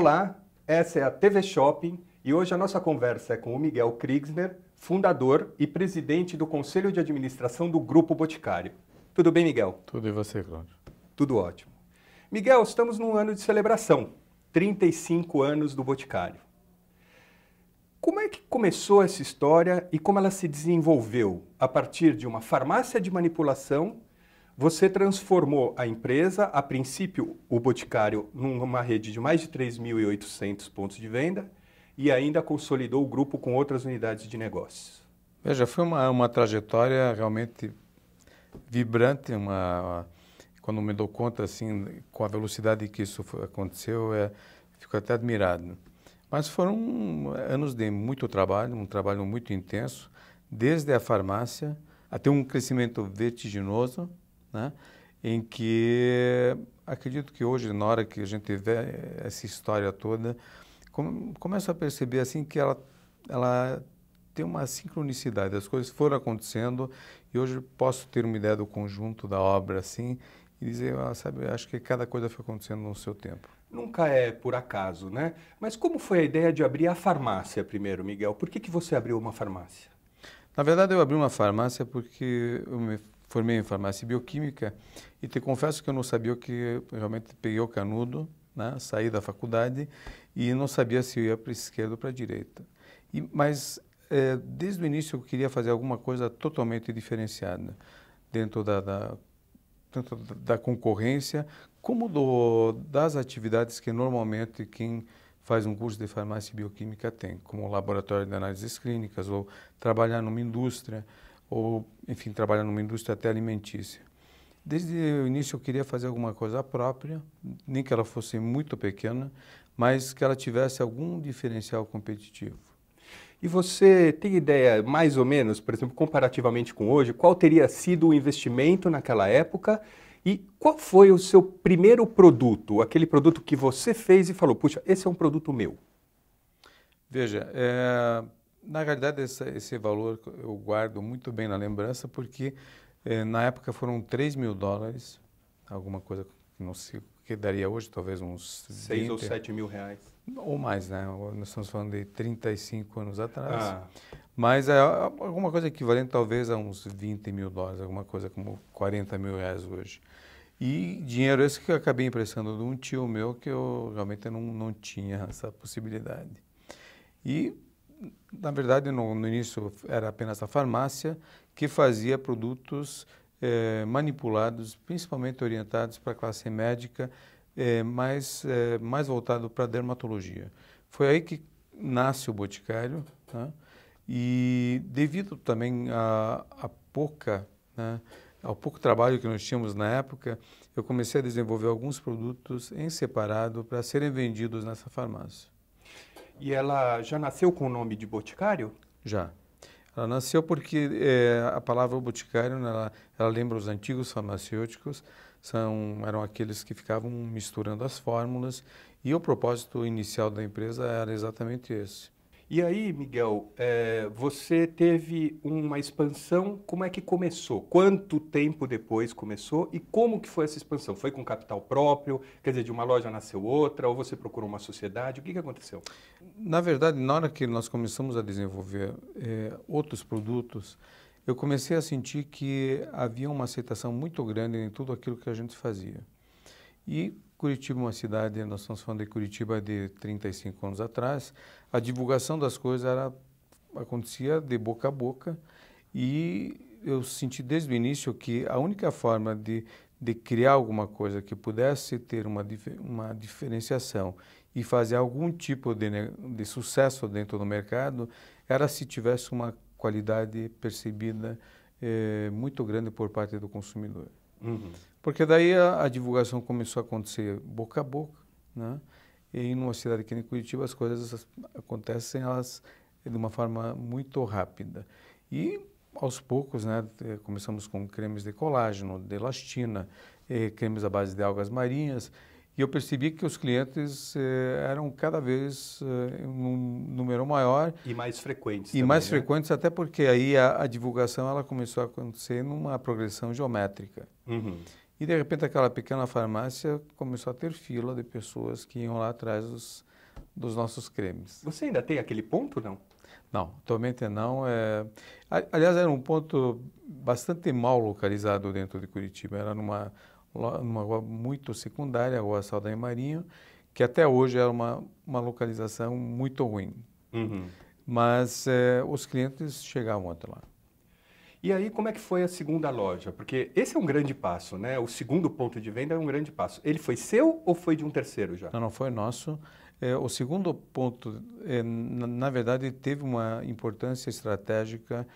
Olá, essa é a TV Shopping e hoje a nossa conversa é com o Miguel Kriegsner, fundador e presidente do Conselho de Administração do Grupo Boticário. Tudo bem, Miguel? Tudo e você, Cláudio? Tudo ótimo. Miguel, estamos num ano de celebração, 35 anos do Boticário. Como é que começou essa história e como ela se desenvolveu? A partir de uma farmácia de manipulação, você transformou a empresa, a princípio o Boticário, numa rede de mais de 3.800 pontos de venda e ainda consolidou o grupo com outras unidades de negócios. Veja, foi uma trajetória realmente vibrante, quando me dou conta, assim, com a velocidade que isso aconteceu, fico até admirado. Mas foram anos de muito trabalho, um trabalho muito intenso, desde a farmácia até um crescimento vertiginoso, né? Em que acredito que hoje, na hora que a gente vê essa história toda, começo a perceber assim que ela tem uma sincronicidade, as coisas foram acontecendo e hoje posso ter uma ideia do conjunto da obra assim e dizer, sabe, acho que cada coisa foi acontecendo no seu tempo. Nunca é por acaso, né? Mas como foi a ideia de abrir a farmácia primeiro, Miguel? Por que você abriu uma farmácia? Na verdade, eu abri uma farmácia porque eu me formei em farmácia bioquímica e te confesso que eu não sabia o que realmente peguei o canudo, né? Saí da faculdade e não sabia se eu ia para a esquerda ou para a direita. Mas desde o início eu queria fazer alguma coisa totalmente diferenciada dentro tanto da concorrência como das atividades que normalmente quem faz um curso de farmácia bioquímica tem, como laboratório de análises clínicas ou trabalhar numa indústria ou, enfim, trabalhar numa indústria até alimentícia. Desde o início eu queria fazer alguma coisa própria, nem que ela fosse muito pequena, mas que ela tivesse algum diferencial competitivo. E você tem ideia, mais ou menos, por exemplo, comparativamente com hoje, qual teria sido o investimento naquela época e qual foi o seu primeiro produto, aquele produto que você fez e falou, puxa, esse é um produto meu? Veja, na realidade esse valor eu guardo muito bem na lembrança porque na época foram $3.000, alguma coisa que não sei o que daria hoje, talvez uns 6 ou 7 mil reais. Ou mais, né? Nós estamos falando de 35 anos atrás. Ah. Mas é alguma coisa equivalente talvez a uns $20.000, alguma coisa como R$40.000 hoje. E dinheiro esse que eu acabei emprestando de um tio meu que eu realmente não tinha essa possibilidade. E, na verdade, no início era apenas a farmácia que fazia produtos manipulados, principalmente orientados para a classe médica, mais voltado para a dermatologia. Foi aí que nasce o Boticário, né? E devido também ao pouco trabalho que nós tínhamos na época, eu comecei a desenvolver alguns produtos em separado para serem vendidos nessa farmácia. E ela já nasceu com o nome de Boticário? Já. Ela nasceu porque a palavra boticário, ela lembra os antigos farmacêuticos, eram aqueles que ficavam misturando as fórmulas e o propósito inicial da empresa era exatamente esse. E aí, Miguel, você teve uma expansão, como é que começou? Quanto tempo depois começou e como que foi essa expansão? Foi com capital próprio? Quer dizer, de uma loja nasceu outra ou você procurou uma sociedade? O que aconteceu? Na verdade, na hora que nós começamos a desenvolver outros produtos, eu comecei a sentir que havia uma aceitação muito grande em tudo aquilo que a gente fazia. E Curitiba é uma cidade, nós estamos falando de Curitiba de 35 anos atrás, a divulgação das coisas acontecia de boca a boca e eu senti desde o início que a única forma de criar alguma coisa que pudesse ter uma diferenciação e fazer algum tipo de sucesso dentro do mercado era se tivesse uma qualidade percebida muito grande por parte do consumidor. Uhum. Porque daí a divulgação começou a acontecer boca a boca, né? E numa cidade aqui em Curitiba as coisas acontecem de uma forma muito rápida. E aos poucos, né, começamos com cremes de colágeno, de elastina, cremes à base de algas marinhas, e eu percebi que os clientes eram cada vez um número maior. E mais frequentes E também, mais né? frequentes, até porque aí a divulgação ela começou a acontecer numa progressão geométrica. Uhum. E, de repente, aquela pequena farmácia começou a ter fila de pessoas que iam lá atrás dos nossos cremes. Você ainda tem aquele ponto, não? Não, atualmente não. Aliás, era um ponto bastante mal localizado dentro de Curitiba. Era numa rua muito secundária, a Rua Saldanha Marinho, que até hoje era uma localização muito ruim. Uhum. Mas os clientes chegavam até lá. E aí, como é que foi a segunda loja? Porque esse é um grande passo, né? O segundo ponto de venda é um grande passo. Ele foi seu ou foi de um terceiro já? Não, não foi nosso. O segundo ponto, na verdade, teve uma importância estratégica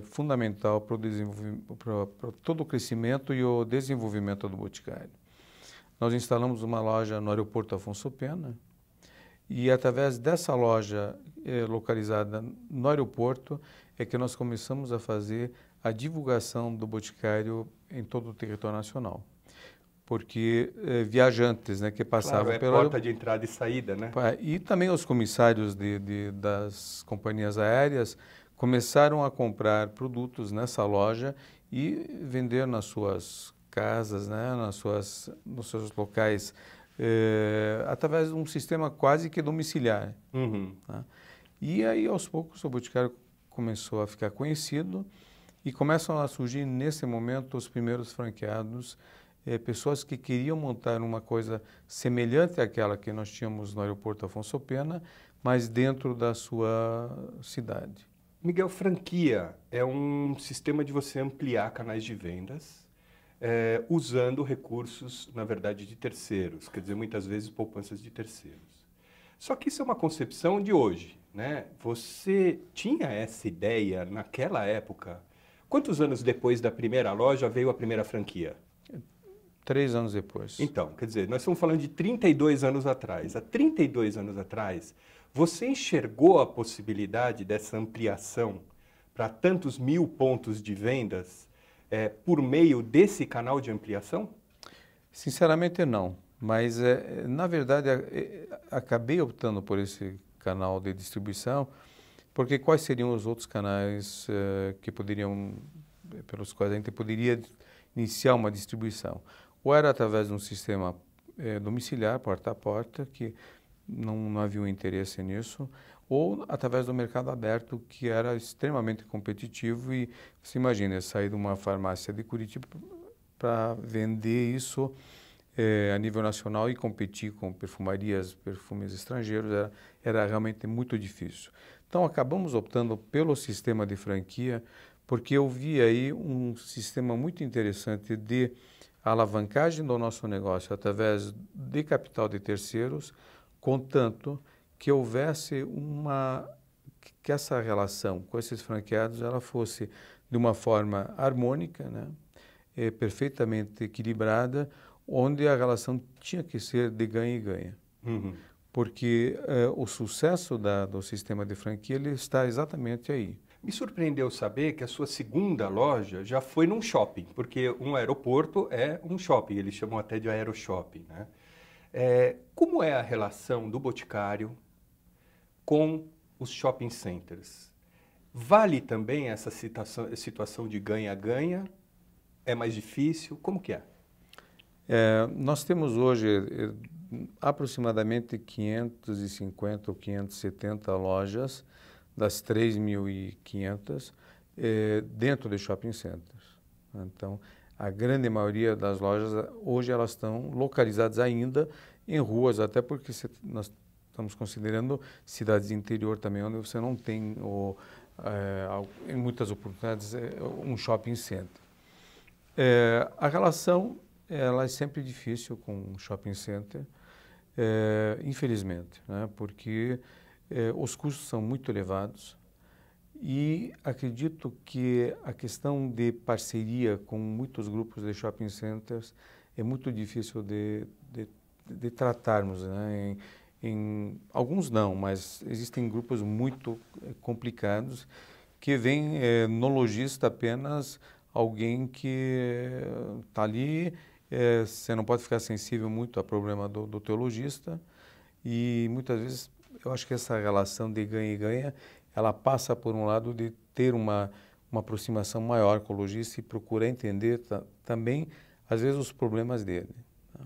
fundamental para todo o crescimento e o desenvolvimento do Boticário. Nós instalamos uma loja no aeroporto Afonso Pena e, através dessa loja localizada no aeroporto, é que nós começamos a fazer a divulgação do Boticário em todo o território nacional. Porque viajantes, né, que passavam Claro, pelo porta de entrada e saída, né? E também os comissários das companhias aéreas começaram a comprar produtos nessa loja e vender nas suas casas, né, nos seus locais, através de um sistema quase que domiciliar. Uhum. Tá? E aí, aos poucos, o Boticário começou a ficar conhecido e começam a surgir, nesse momento, os primeiros franqueados, pessoas que queriam montar uma coisa semelhante àquela que nós tínhamos no aeroporto Afonso Pena, mas dentro da sua cidade. Miguel, franquia é um sistema de você ampliar canais de vendas, usando recursos, na verdade, de terceiros, quer dizer, muitas vezes poupanças de terceiros. Só que isso é uma concepção de hoje, né? Você tinha essa ideia naquela época? Quantos anos depois da primeira loja veio a primeira franquia? 3 anos depois. Então, quer dizer, nós estamos falando de 32 anos atrás. Há 32 anos atrás, você enxergou a possibilidade dessa ampliação para tantos mil pontos de vendas por meio desse canal de ampliação? Sinceramente, não. Mas, na verdade, acabei optando por esse canal de distribuição, porque quais seriam os outros canais pelos quais a gente poderia iniciar uma distribuição? Ou era através de um sistema domiciliar, porta a porta, que não havia um interesse nisso, ou através do mercado aberto, que era extremamente competitivo. E você imagina, sair de uma farmácia de Curitiba para vender isso a nível nacional e competir com perfumes estrangeiros, era realmente muito difícil. Então, acabamos optando pelo sistema de franquia, porque eu vi aí um sistema muito interessante de alavancagem do nosso negócio através de capital de terceiros, contanto que houvesse que essa relação com esses franqueados ela fosse de uma forma harmônica, né, perfeitamente equilibrada, onde a relação tinha que ser de ganha e ganha. Uhum. Porque o sucesso do sistema de franquia ele está exatamente aí. Me surpreendeu saber que a sua segunda loja já foi num shopping, porque um aeroporto é um shopping, eles chamam até de aeroshopping, né? Como é a relação do Boticário com os shopping centers? Vale também essa situação de ganha-ganha? É mais difícil? Como que é? Nós temos hoje aproximadamente 550 ou 570 lojas das 3.500 dentro de shopping centers. Então, a grande maioria das lojas hoje elas estão localizadas ainda em ruas, até porque nós estamos considerando cidades de interior também, onde você não tem, em muitas oportunidades, um shopping center. A relação ela é sempre difícil com um shopping center, infelizmente, né? Porque os custos são muito elevados e acredito que a questão de parceria com muitos grupos de shopping centers é muito difícil de tratarmos, né? Alguns não, mas existem grupos muito complicados que veem no lojista apenas alguém que está ali. Você não pode ficar sensível muito ao problema do teu lojista e muitas vezes eu acho que essa relação de ganha e ganha ela passa por um lado de ter uma aproximação maior com o lojista e procurar entender também às vezes os problemas dele. Tá?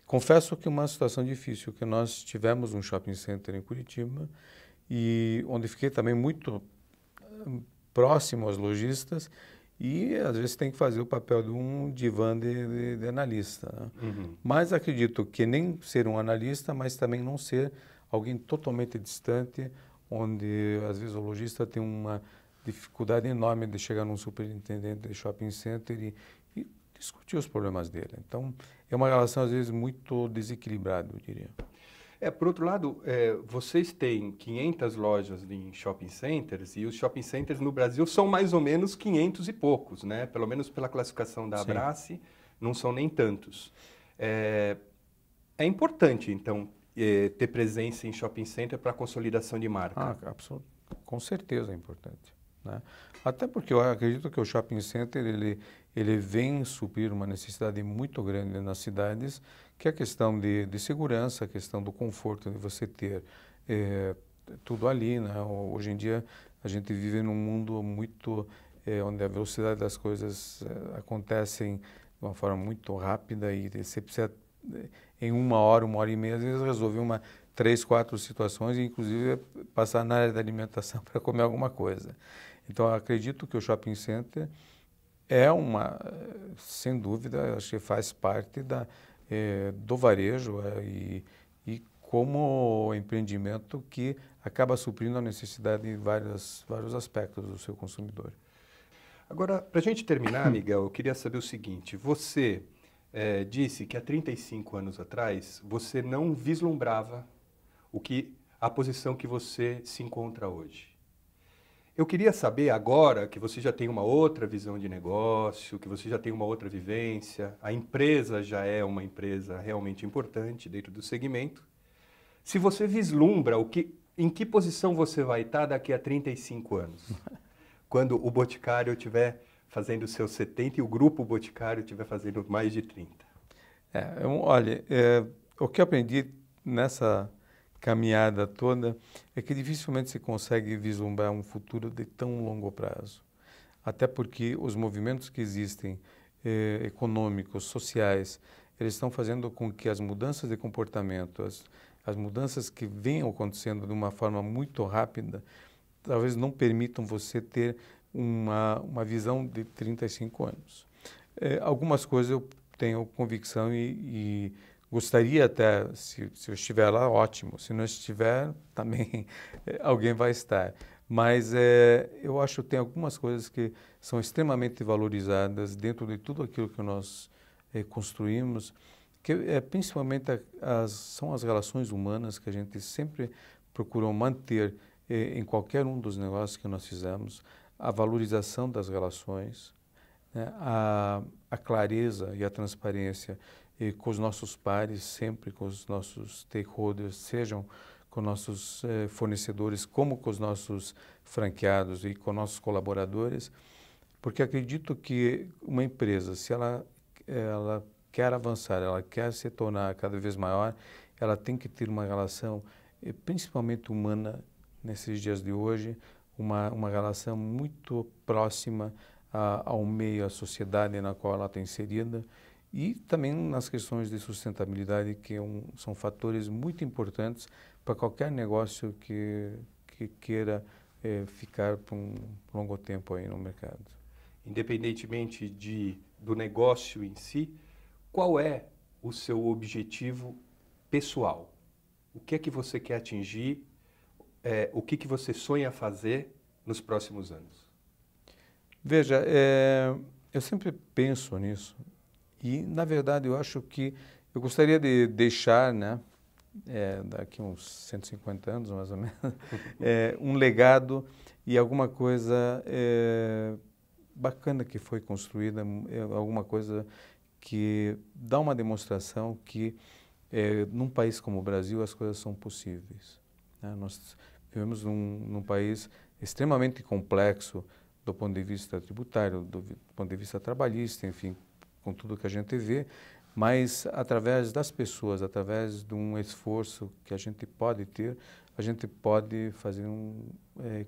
Confesso que é uma situação difícil, que nós tivemos um shopping center em Curitiba e onde fiquei também muito próximo aos lojistas e às vezes tem que fazer o papel de um divã de analista, né? Uhum. Mas acredito que nem ser um analista, mas também não ser alguém totalmente distante, onde às vezes o lojista tem uma dificuldade enorme de chegar num superintendente de shopping center e discutir os problemas dele. Então, é uma relação às vezes muito desequilibrada, eu diria. Por outro lado, vocês têm 500 lojas em shopping centers e os shopping centers no Brasil são mais ou menos 500 e poucos, né? Pelo menos pela classificação da Sim. Abrace, não são nem tantos. É importante, então, ter presença em shopping center para consolidação de marca. Com certeza é importante, né? Até porque eu acredito que o shopping center ele vem suprir uma necessidade muito grande nas cidades, que é a questão de segurança, a questão do conforto de você ter tudo ali, né? Hoje em dia a gente vive num mundo muito onde a velocidade das coisas acontecem de uma forma muito rápida e você precisa em uma hora e meia, às vezes resolver 3, 4 situações, inclusive passar na área da alimentação para comer alguma coisa. Então, eu acredito que o shopping center é sem dúvida, acho que faz parte do varejo e como empreendimento que acaba suprindo a necessidade em vários aspectos do seu consumidor. Agora, para a gente terminar, Miguel, eu queria saber o seguinte: você disse que há 35 anos atrás você não vislumbrava a posição que você se encontra hoje. Eu queria saber agora que você já tem uma outra visão de negócio, que você já tem uma outra vivência, a empresa já é uma empresa realmente importante dentro do segmento. Se você vislumbra em que posição você vai estar daqui a 35 anos, quando o Boticário estiver fazendo seus 70 e o Grupo Boticário estiver fazendo mais de 30. Olha, o que eu aprendi nessa caminhada toda é que dificilmente se consegue vislumbrar um futuro de tão longo prazo. Até porque os movimentos que existem, econômicos, sociais, eles estão fazendo com que as mudanças de comportamento, as mudanças que venham acontecendo de uma forma muito rápida, talvez não permitam você ter uma visão de 35 anos. Algumas coisas eu tenho convicção e gostaria até, se eu estiver lá, ótimo. Se não estiver, também alguém vai estar. Mas eu acho que tem algumas coisas que são extremamente valorizadas dentro de tudo aquilo que nós construímos, que principalmente são as relações humanas que a gente sempre procurou manter em qualquer um dos negócios que nós fizemos, a valorização das relações, né? A clareza e a transparência com os nossos pares, sempre com os nossos stakeholders, sejam com nossos fornecedores, como com os nossos franqueados e com nossos colaboradores, porque acredito que uma empresa, se ela quer avançar, ela quer se tornar cada vez maior, ela tem que ter uma relação principalmente humana nesses dias de hoje, uma relação muito próxima ao meio, à sociedade na qual ela está inserida, e também nas questões de sustentabilidade, que são fatores muito importantes para qualquer negócio que queira ficar por um longo tempo aí no mercado. Independentemente do negócio em si, qual é o seu objetivo pessoal? O que é que você quer atingir? O que você sonha fazer nos próximos anos? Veja, eu sempre penso nisso. E, na verdade, eu acho que eu gostaria de deixar, né, daqui uns 150 anos, mais ou menos, um legado e alguma coisa bacana que foi construída, alguma coisa que dá uma demonstração que, num país como o Brasil, as coisas são possíveis, né? Nós vivemos num país extremamente complexo do ponto de vista tributário, do ponto de vista trabalhista, enfim, com tudo que a gente vê, mas através das pessoas, através de um esforço que a gente pode ter, a gente pode fazer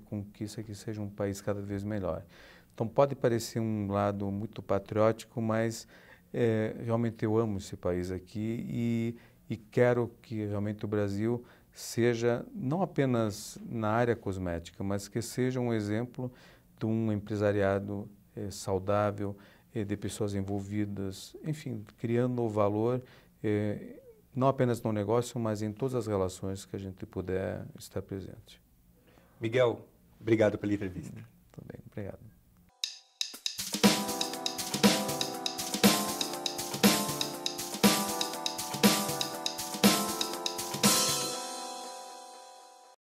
com que isso aqui seja um país cada vez melhor. Então pode parecer um lado muito patriótico, mas realmente eu amo esse país aqui e quero que realmente o Brasil seja, não apenas na área cosmética, mas que seja um exemplo de um empresariado saudável, de pessoas envolvidas, enfim, criando valor, não apenas no negócio, mas em todas as relações que a gente puder estar presente. Miguel, obrigado pela entrevista. Também, obrigado.